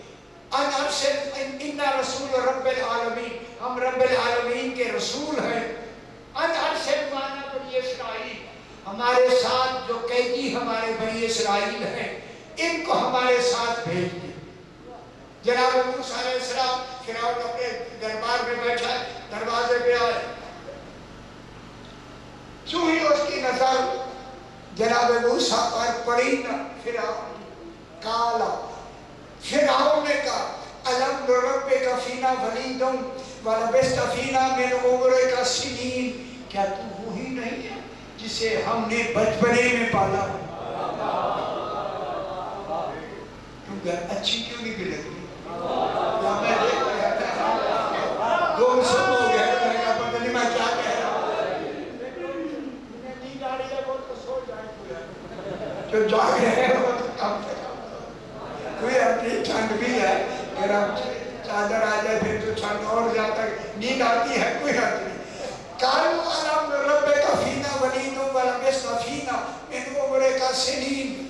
ان ارسل انا رسول رب العالمین، ہم رب العالمین کے رسول ہیں، ان ارسل مانا بنی اسرائیل، ہمارے ساتھ جو قیدی ہمارے بنی اسرائیل ہیں ان کو ہمارے ساتھ بھیج دیں۔ جناب موسیٰ علیہ السلام فرعون اپنے دربار میں بیٹھا ہے، دروازے پہ آئے، جو ہی اس کی نظر جناب موسیٰ پر پڑی نا، فرعون کالا، فرعون نے کہا الم نربک فینا ولیدا ولبثت فینا من عمرک سنین، کیا تو وہی نہیں ہے جسے ہم نے بچپنے میں پالا؟ کیونکہ اچھی کیوں نہیں لگ رہی؟ میں دیکھ رہا تھا گم سم ہو گیا، میں کہا پتہ نہیں میں کیا کہہ رہا ہوں، نیند آ رہی ہے وہ تو سو جائے، جو جاگ رہے ہیں وہ تو کام سے کوئی اپنی ٹھنڈ بھی ہے، گرم چادر آ جائے پھر تو ٹھنڈ اور زیادہ نیند آتی ہے، کوئی حد نہیں۔ قالوا الم نربک فینا ولیدا ولبثت فینا من عمرک سنین،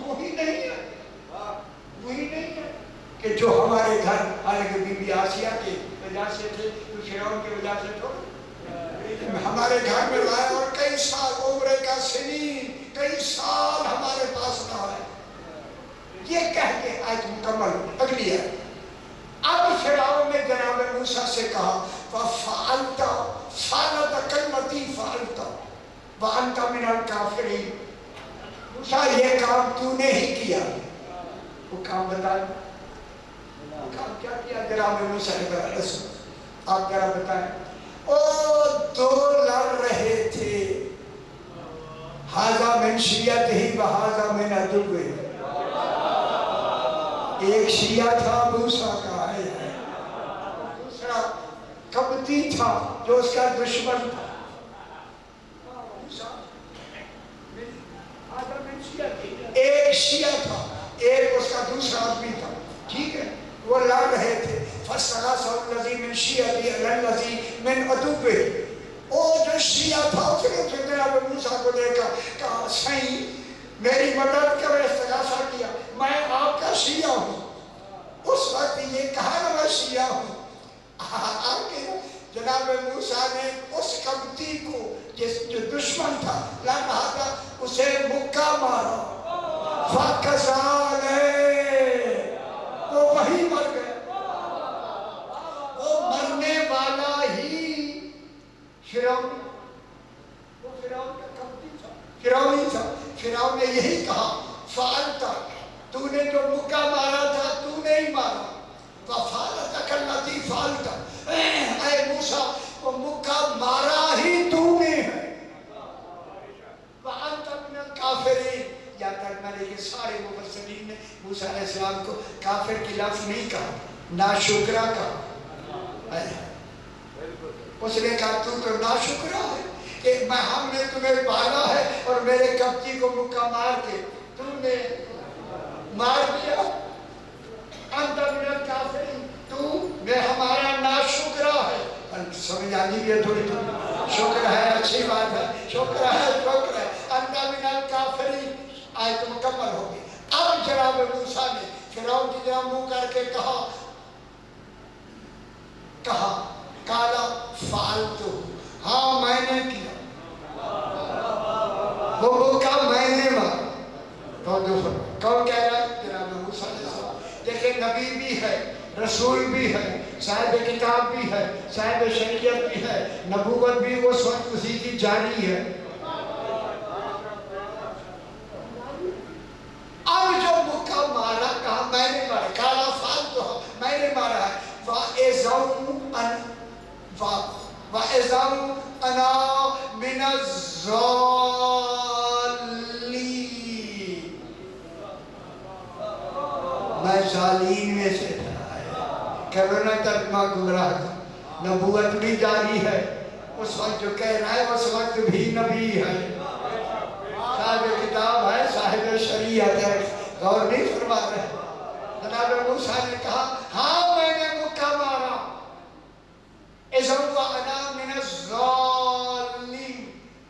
وہی نہیں ہے، وہی نہیں ہے کہ جو ہمارے گھر، حالانکہ بی بی آسیہ کی وجہ سے تھے، تو فرعون کی وجہ سے تھوڑا، ہمارے گھر میں لائے اور کئی سال عمر کا سنین، کئی سال ہمارے پاس نہ آئے، وَأَنْتَ مِنَ الْكَافِرِينَ موسیٰ یہ کام تو نے ہی کیا. وہ کام بتائیں, وہ کام کیا کیا جناب موسیٰ نے کہا رسول آپ ذرا بتائیں. او دو لڑ رہے تھے, ہاذا من شیعتہ و ہاذا من عدوہ. ایک شیعہ تھا موسیٰ کا ہے, دوسرا قبطی تھا جو اس کا دشمن تھا. ایک شیعہ تھا, ایک اس کا دوسرا آدمی تھا, ٹھیک ہے. وہ لڑ رہے تھے. فَاسْتَغَاثَهُ الَّذِي مِنْ شِيعَتِهِ عَلَى الَّذِي مِنْ عَدُوِّهِ. وہ جو شیعہ تھا اس نے جناب موسیٰ کو دیکھا, کہا سائیں میری مدد کرو. استغاثہ کیا, میں آپ کا شیعہ ہوں. اس وقت یہ کہا نا میں شیعہ ہوں. آگے جناب موسیٰ نے اس قبطی کو جو دشمن تھا لڑ رہا تھا اسے مکہ مارا. فَكَذَلِكَ وہ وہی مر گئے. وہ مرنے والا ہی فرعون, وہ فرعون کا قبطی تھا, فرعونی تھا. فرعون نے یہی کہا فعلت, تو نے جو مکہ مارا تھا تو نے ہی مارا. وفعلتک الذی فعلت, اے موسیٰ وہ مکہ مارا ہی تو نے ہے. وانت من الکافرین. یہاں تک میں نے یہ سارے مفسرین نے موسیٰ علیہ السلام کو کافر کی لفظ نہیں کہا, ناشکرہ کہا. اس نے کہا تو ناشکرہ ہے کہ ہم نے تمہیں پالا ہے اور میرے قبطی کو مکہ مار کے تم نے مار دیا. انت من الکافرین, تو میں ہمارا ناشکرہ ہے. سمجھ آنی بھی ہے تھوڑی تھوڑی. شکر ہے اچھی بات ہے, شکر ہے شکر ہے. انت من الکافرین آیت مکمل ہوگی. اب جناب موسیٰ نے فرعون کی جناب منہ کر کے کہا کالا فعلتو, ہاں میں نے کیا, وہ مکہ میں نے مارا. کون کہہ رہا ہے؟ جناب موسیٰ علیہ السلام. دیکھیں نبی بھی ہے, رسول بھی ہے, صاحب کتاب بھی ہے, صاحب شریعت بھی ہے, نبوت بھی اس وقت اسی کی جاری ہے. اب جو مکہ مارا کہا میں نے مارا, کالا فعلتو میں نے مارا ہے. وَإِذَا أَنَا مِنَ الظَّالِّينَ, میں ظالمین میں سے تھا. کرونا ترجمہ گمراہ تھا. نبوت بھی جاری ہے, اس وقت جو کہہ رہا ہے اس وقت بھی نبی ہے, صاحب کتاب ہے, صاحب شریعت ہے. غور نہیں فرما رہے. جناب موسیٰ نے کہا ہاں میں نے مکہ مارا. اِذَا وَأَنَا مِنَ الظَّالِّينَ.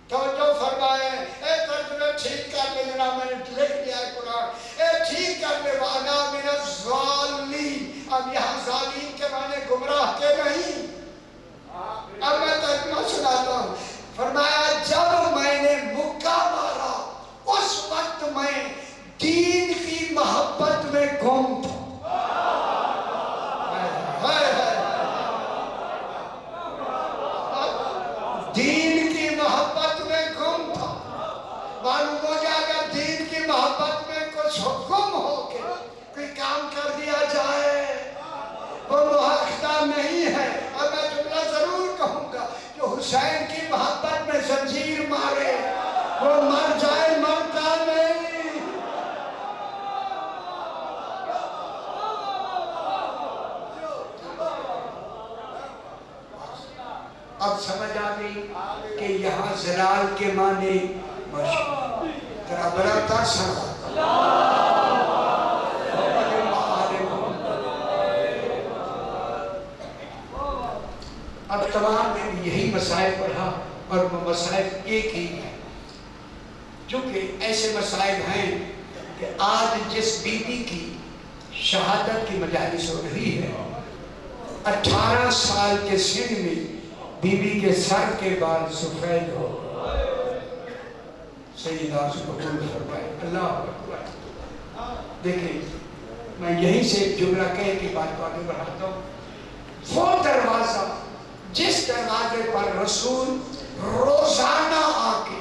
توجہ فرمائے, اے ترجمہ ٹھیک کر لے جناب, میں نے لکھ دیا ہے قرآن, اے ٹھیک کر لے. وَأَنَا مِنَ الظَّالِّينَ. اب یہاں ظالم کے معنی گمراہ کے نہیں. اب میں ترجمہ سناتا ہوں. فرمایا جب میں نے مکہ مارا اس وقت میں دین کی محبت میں گم تھا. دین کی محبت میں گم تھا. معلوم ہو جائے اگر دین کی محبت میں کچھ گم ہو کے کوئی کام کر دیا جائے وہ مؤاخذہ نہیں ہے. اور میں جملہ ضرور کہوں گا, جو حسین کی محبت میں زنجیر مارے وہ مر جائے, مرتا نہیں. اب سمجھ آ گئی کہ یہاں زلال کے معنی ذرا بڑا تاثر. اب تمام نے یہی مسائل پڑھا اور وہ مسائل ایک ہی ہے, جو کہ ایسے مسائل ہیں کہ آج جس بی بی کی شہادت کی مجالس ہو رہی ہے, 18 سال کے سن میں بی بی کے سر کے بال سفید ہو. سیدہ سے قبول فرمائے. اللہ اکبر. دیکھیں میں یہیں سے ایک جملہ کہہ کے بات کو آگے بڑھاتا ہوں. وہ دروازہ جس دروازے پر رسول روزانہ آ کے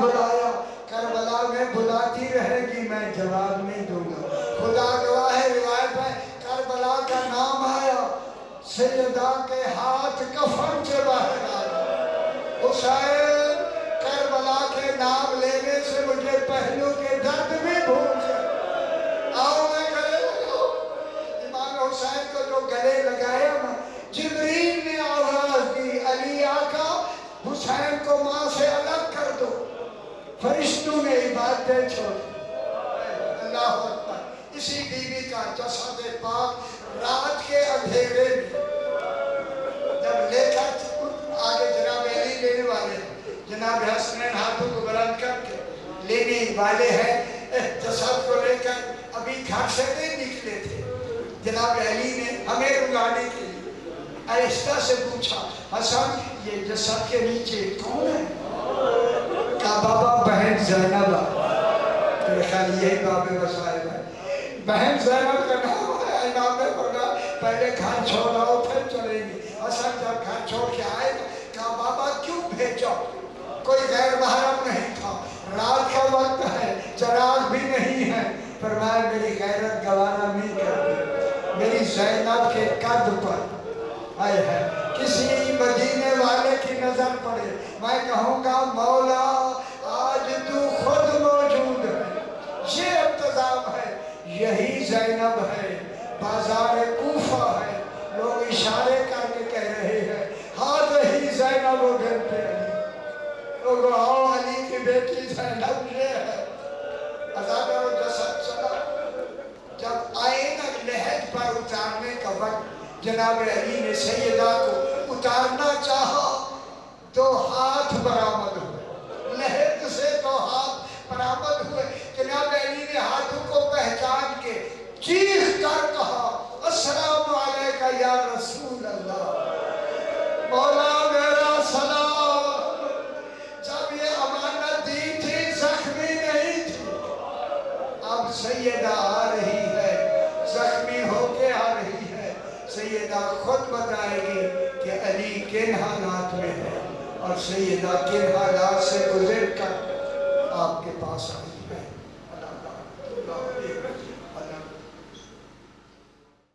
بلایا کربلا میں بلاتی رہے گی، میں جواب نہیں دوں گا۔ خدا گواہ ہے، روایت ہے کربلا کا نام آیا، سیدہ کے ہاتھ کفن سے باہر آیا۔ حسین کربلا کے نام لینے سے مجھے پہلو کے درد بھی بھول گئے۔ آؤ میں گلے لگاؤ۔ امام حسین کو جو گلے لگایا نا، جبریل نے آواز دی، علی آقا حسین کو ماں سے الگ کر دو۔ فرشتوں نے عبادتیں چھوڑی۔ اللہ اکبر۔ اسی بیوی کا جسد پاک رات کے اندھیرے میں جب لے کر آگے جناب علی لینے والے ہیں، جناب حسنین ہاتھوں کو بلند کر کے لینے والے ہیں، جسد کو لے کر ابھی گھر سے نہیں نکلے تھے، جناب علی نے ہمیں رلانے کے لیے آہستہ سے پوچھا، حسن یہ جسد کے نیچے کون ہے؟ کہا بابا بہن زینب ہے۔ خیال یہی باب وسائل ہے، بہن زینب کا نام ہے۔ امام نے فرمایا پہلے گھر چھوڑاؤ پھر چلیں گے۔ حسن جب گھر چھوڑ کے آئے کہا بابا کیوں بھیجا؟ کوئی غیر محرم نہیں تھا، رات کا وقت ہے، چراغ بھی نہیں ہے۔ فرمایا میری غیرت گوارا نہیں کرتی، میری زینب کے قد پر آئے ہے کسی مدینے والے کی نظر پڑے، میں کہوں گا مولا آج تو خود موجود ہے۔ یہ انتظام ہے، یہی زینب ہے، بازار کوفہ ہے، لوگ اشارے کر کے کہہ رہے ہیں ہی زینب و بنت علی۔ لوگ آؤ علی کی بیٹی زینب یہ ہے۔ عذاب و جسد چلا، جب آئے نا لحد پر اتارنے کا وقت، جناب علی نے سیدہ کو اتارنا چاہا، دو ہاتھ برآمد ہوئے، لحد سے دو ہاتھ برآمد ہوئے۔ جناب علی نے ہاتھوں کو پہچان کے چیخ کر کہا السلام علیکہ یا رسول اللہ، مولا میرا سلام۔ جب یہ امانت دی تھی زخمی نہیں تھی، اب سیدہ آ رہی ہے، زخمی ہو کے آ رہی ہے۔ سیدہ خود بتائے گی کہ علی کن حالات میں ہے اور سیدہ کن حالات سے گزر کر آپ کے پاس آئے۔